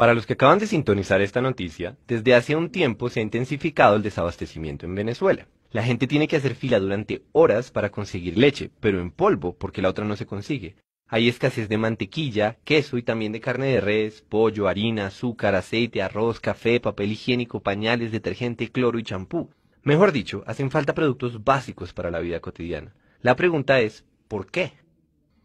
Para los que acaban de sintonizar esta noticia, desde hace un tiempo se ha intensificado el desabastecimiento en Venezuela. La gente tiene que hacer fila durante horas para conseguir leche, pero en polvo, porque la otra no se consigue. Hay escasez de mantequilla, queso y también de carne de res, pollo, harina, azúcar, aceite, arroz, café, papel higiénico, pañales, detergente, cloro y champú. Mejor dicho, hacen falta productos básicos para la vida cotidiana. La pregunta es, ¿por qué?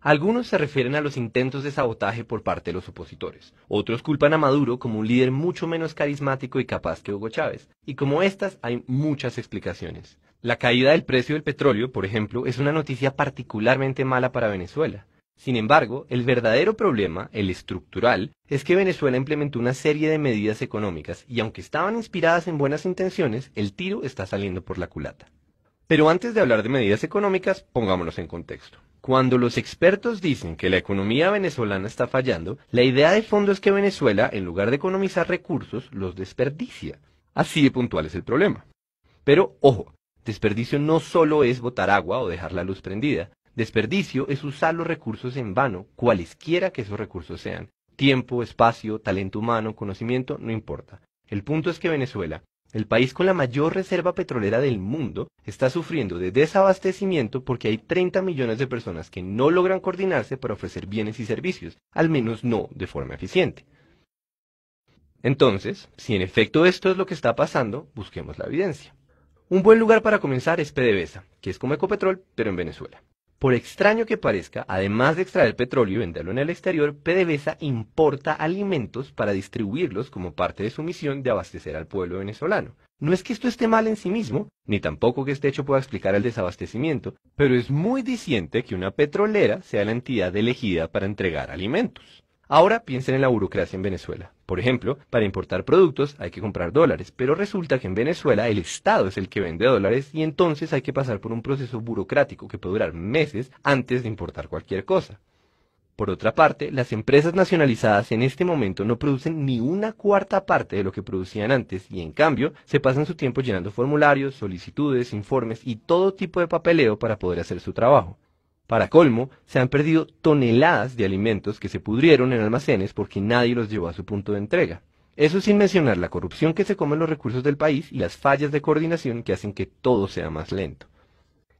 Algunos se refieren a los intentos de sabotaje por parte de los opositores. Otros culpan a Maduro como un líder mucho menos carismático y capaz que Hugo Chávez. Y como estas, hay muchas explicaciones. La caída del precio del petróleo, por ejemplo, es una noticia particularmente mala para Venezuela. Sin embargo, el verdadero problema, el estructural, es que Venezuela implementó una serie de medidas económicas y aunque estaban inspiradas en buenas intenciones, el tiro está saliendo por la culata. Pero antes de hablar de medidas económicas, pongámonos en contexto. Cuando los expertos dicen que la economía venezolana está fallando, la idea de fondo es que Venezuela, en lugar de economizar recursos, los desperdicia. Así de puntual es el problema. Pero, ojo, desperdicio no solo es botar agua o dejar la luz prendida. Desperdicio es usar los recursos en vano, cualesquiera que esos recursos sean. Tiempo, espacio, talento humano, conocimiento, no importa. El punto es que Venezuela, el país con la mayor reserva petrolera del mundo, está sufriendo de desabastecimiento porque hay 30 millones de personas que no logran coordinarse para ofrecer bienes y servicios, al menos no de forma eficiente. Entonces, si en efecto esto es lo que está pasando, busquemos la evidencia. Un buen lugar para comenzar es PDVSA, que es como Ecopetrol, pero en Venezuela. Por extraño que parezca, además de extraer petróleo y venderlo en el exterior, PDVSA importa alimentos para distribuirlos como parte de su misión de abastecer al pueblo venezolano. No es que esto esté mal en sí mismo, ni tampoco que este hecho pueda explicar el desabastecimiento, pero es muy diciente que una petrolera sea la entidad elegida para entregar alimentos. Ahora piensen en la burocracia en Venezuela. Por ejemplo, para importar productos hay que comprar dólares, pero resulta que en Venezuela el Estado es el que vende dólares y entonces hay que pasar por un proceso burocrático que puede durar meses antes de importar cualquier cosa. Por otra parte, las empresas nacionalizadas en este momento no producen ni una cuarta parte de lo que producían antes y en cambio se pasan su tiempo llenando formularios, solicitudes, informes y todo tipo de papeleo para poder hacer su trabajo. Para colmo, se han perdido toneladas de alimentos que se pudrieron en almacenes porque nadie los llevó a su punto de entrega. Eso sin mencionar la corrupción que se come en los recursos del país y las fallas de coordinación que hacen que todo sea más lento.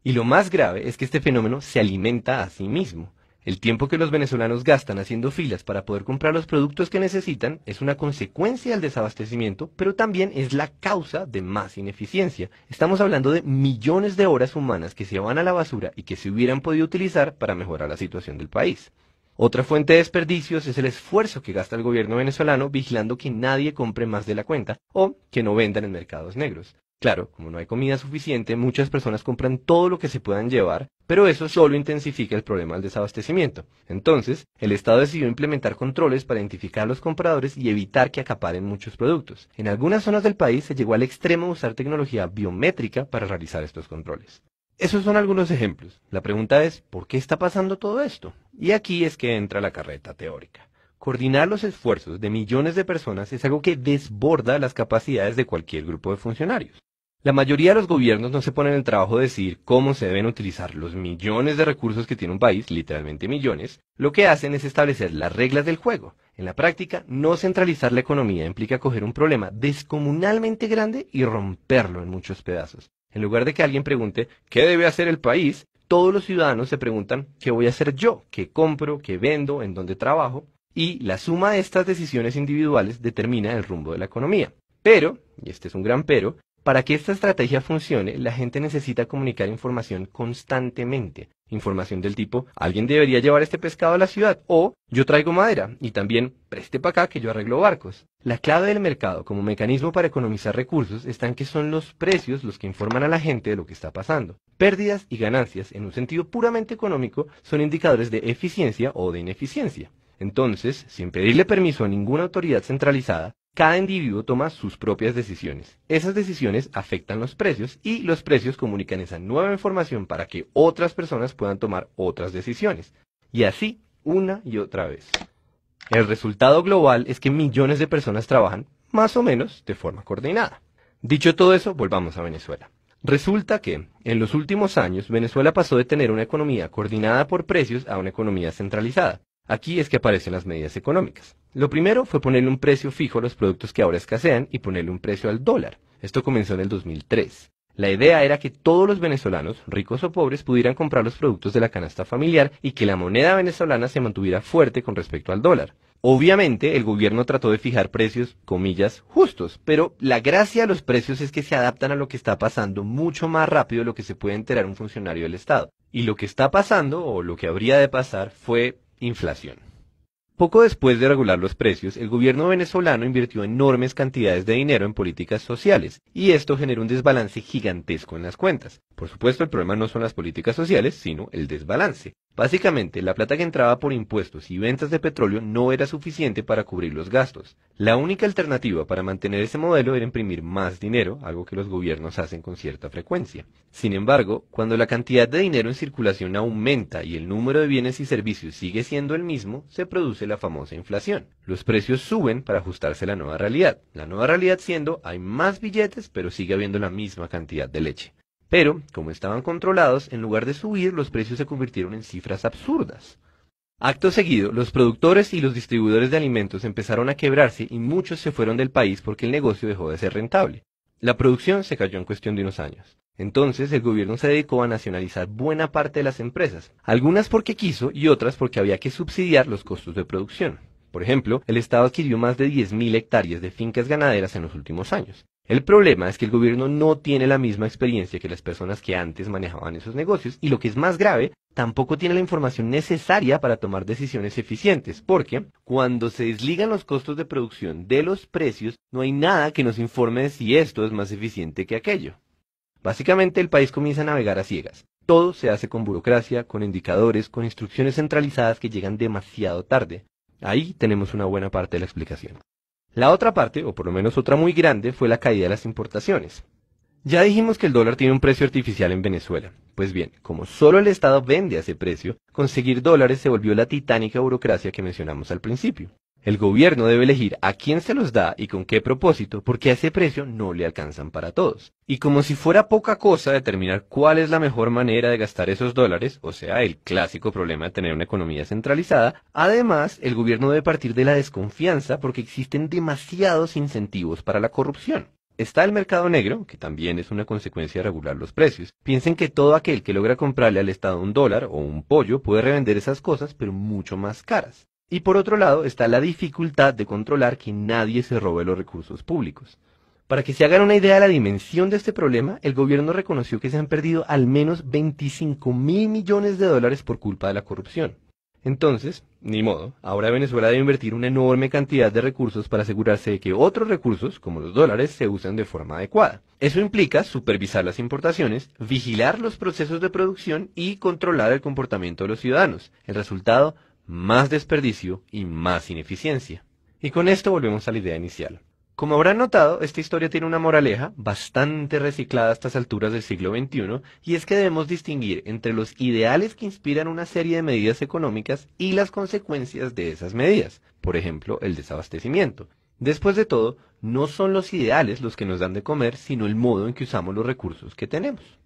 Y lo más grave es que este fenómeno se alimenta a sí mismo. El tiempo que los venezolanos gastan haciendo filas para poder comprar los productos que necesitan es una consecuencia del desabastecimiento, pero también es la causa de más ineficiencia. Estamos hablando de millones de horas humanas que se van a la basura y que se hubieran podido utilizar para mejorar la situación del país. Otra fuente de desperdicios es el esfuerzo que gasta el gobierno venezolano vigilando que nadie compre más de la cuenta o que no vendan en mercados negros. Claro, como no hay comida suficiente, muchas personas compran todo lo que se puedan llevar, pero eso solo intensifica el problema del desabastecimiento. Entonces, el Estado decidió implementar controles para identificar a los compradores y evitar que acaparen muchos productos. En algunas zonas del país se llegó al extremo de usar tecnología biométrica para realizar estos controles. Esos son algunos ejemplos. La pregunta es, ¿por qué está pasando todo esto? Y aquí es que entra la carreta teórica. Coordinar los esfuerzos de millones de personas es algo que desborda las capacidades de cualquier grupo de funcionarios. La mayoría de los gobiernos no se ponen el trabajo de decidir cómo se deben utilizar los millones de recursos que tiene un país, literalmente millones. Lo que hacen es establecer las reglas del juego. En la práctica, no centralizar la economía implica coger un problema descomunalmente grande y romperlo en muchos pedazos. En lugar de que alguien pregunte ¿qué debe hacer el país?, todos los ciudadanos se preguntan ¿qué voy a hacer yo? ¿Qué compro? ¿Qué vendo? ¿En dónde trabajo? Y la suma de estas decisiones individuales determina el rumbo de la economía. Pero, y este es un gran pero, para que esta estrategia funcione, la gente necesita comunicar información constantemente. Información del tipo, alguien debería llevar este pescado a la ciudad, o yo traigo madera, y también preste para acá que yo arreglo barcos. La clave del mercado como mecanismo para economizar recursos está en que son los precios los que informan a la gente de lo que está pasando. Pérdidas y ganancias, en un sentido puramente económico, son indicadores de eficiencia o de ineficiencia. Entonces, sin pedirle permiso a ninguna autoridad centralizada, cada individuo toma sus propias decisiones. Esas decisiones afectan los precios y los precios comunican esa nueva información para que otras personas puedan tomar otras decisiones. Y así, una y otra vez. El resultado global es que millones de personas trabajan, más o menos, de forma coordinada. Dicho todo eso, volvamos a Venezuela. Resulta que, en los últimos años, Venezuela pasó de tener una economía coordinada por precios a una economía centralizada. Aquí es que aparecen las medidas económicas. Lo primero fue ponerle un precio fijo a los productos que ahora escasean y ponerle un precio al dólar. Esto comenzó en el 2003. La idea era que todos los venezolanos, ricos o pobres, pudieran comprar los productos de la canasta familiar y que la moneda venezolana se mantuviera fuerte con respecto al dólar. Obviamente, el gobierno trató de fijar precios, comillas, justos, pero la gracia de los precios es que se adaptan a lo que está pasando mucho más rápido de lo que se puede enterar un funcionario del Estado. Y lo que está pasando, o lo que habría de pasar, fue inflación. Poco después de regular los precios, el gobierno venezolano invirtió enormes cantidades de dinero en políticas sociales, y esto generó un desbalance gigantesco en las cuentas. Por supuesto, el problema no son las políticas sociales, sino el desbalance. Básicamente, la plata que entraba por impuestos y ventas de petróleo no era suficiente para cubrir los gastos. La única alternativa para mantener ese modelo era imprimir más dinero, algo que los gobiernos hacen con cierta frecuencia. Sin embargo, cuando la cantidad de dinero en circulación aumenta y el número de bienes y servicios sigue siendo el mismo, se produce la famosa inflación. Los precios suben para ajustarse a la nueva realidad. La nueva realidad siendo, hay más billetes, pero sigue habiendo la misma cantidad de leche. Pero, como estaban controlados, en lugar de subir, los precios se convirtieron en cifras absurdas. Acto seguido, los productores y los distribuidores de alimentos empezaron a quebrarse y muchos se fueron del país porque el negocio dejó de ser rentable. La producción se cayó en cuestión de unos años. Entonces, el gobierno se dedicó a nacionalizar buena parte de las empresas, algunas porque quiso y otras porque había que subsidiar los costos de producción. Por ejemplo, el Estado adquirió más de 10.000 hectáreas de fincas ganaderas en los últimos años. El problema es que el gobierno no tiene la misma experiencia que las personas que antes manejaban esos negocios y lo que es más grave, tampoco tiene la información necesaria para tomar decisiones eficientes, porque cuando se desligan los costos de producción de los precios, no hay nada que nos informe de si esto es más eficiente que aquello. Básicamente el país comienza a navegar a ciegas. Todo se hace con burocracia, con indicadores, con instrucciones centralizadas que llegan demasiado tarde. Ahí tenemos una buena parte de la explicación. La otra parte, o por lo menos otra muy grande, fue la caída de las importaciones. Ya dijimos que el dólar tiene un precio artificial en Venezuela. Pues bien, como solo el Estado vende a ese precio, conseguir dólares se volvió la titánica burocracia que mencionamos al principio. El gobierno debe elegir a quién se los da y con qué propósito, porque a ese precio no le alcanzan para todos. Y como si fuera poca cosa determinar cuál es la mejor manera de gastar esos dólares, o sea, el clásico problema de tener una economía centralizada, además, el gobierno debe partir de la desconfianza porque existen demasiados incentivos para la corrupción. Está el mercado negro, que también es una consecuencia de regular los precios. Piensen que todo aquel que logra comprarle al Estado un dólar o un pollo puede revender esas cosas, pero mucho más caras. Y por otro lado está la dificultad de controlar que nadie se robe los recursos públicos. Para que se hagan una idea de la dimensión de este problema, el gobierno reconoció que se han perdido al menos 25.000 millones de dólares por culpa de la corrupción. Entonces, ni modo, ahora Venezuela debe invertir una enorme cantidad de recursos para asegurarse de que otros recursos, como los dólares, se usen de forma adecuada. Eso implica supervisar las importaciones, vigilar los procesos de producción y controlar el comportamiento de los ciudadanos. El resultado, más desperdicio y más ineficiencia. Y con esto volvemos a la idea inicial. Como habrán notado, esta historia tiene una moraleja bastante reciclada a estas alturas del siglo XXI, y es que debemos distinguir entre los ideales que inspiran una serie de medidas económicas y las consecuencias de esas medidas, por ejemplo, el desabastecimiento. Después de todo, no son los ideales los que nos dan de comer, sino el modo en que usamos los recursos que tenemos.